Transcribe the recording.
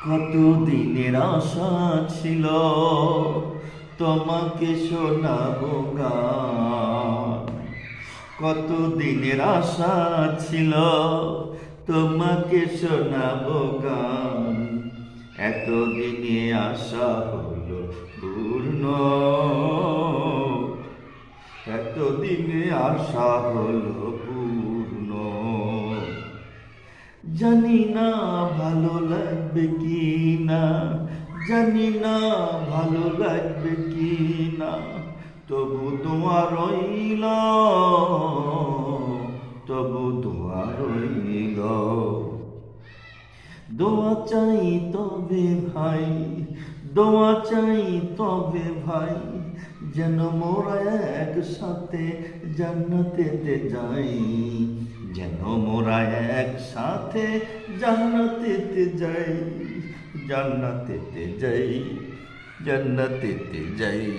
কত দিনের আশা ছিল তোমাকে শোনাবো গান। কত দিনের আশা ছিল তোমাকে শোনাবো গান। এতদিনে আশা হলো পূর্ণ, এতদিনে আশা হলো পূর্ণ। জানি না ভালো লাগবে কি না, জানি না ভালো লাগবে কি না, তবু দোয়া রইল, তবু দোয়া রইল। দোয়া চাই তবে ভাই, দোয়া চাই তবে ভাই, যেন মোরা একসাথে জান্নাতেতে যাই, যেন মোরা একসাথে জান্নাতেতে যাই, জান্নাতেতে যাই, জান্নাতেতে যাই।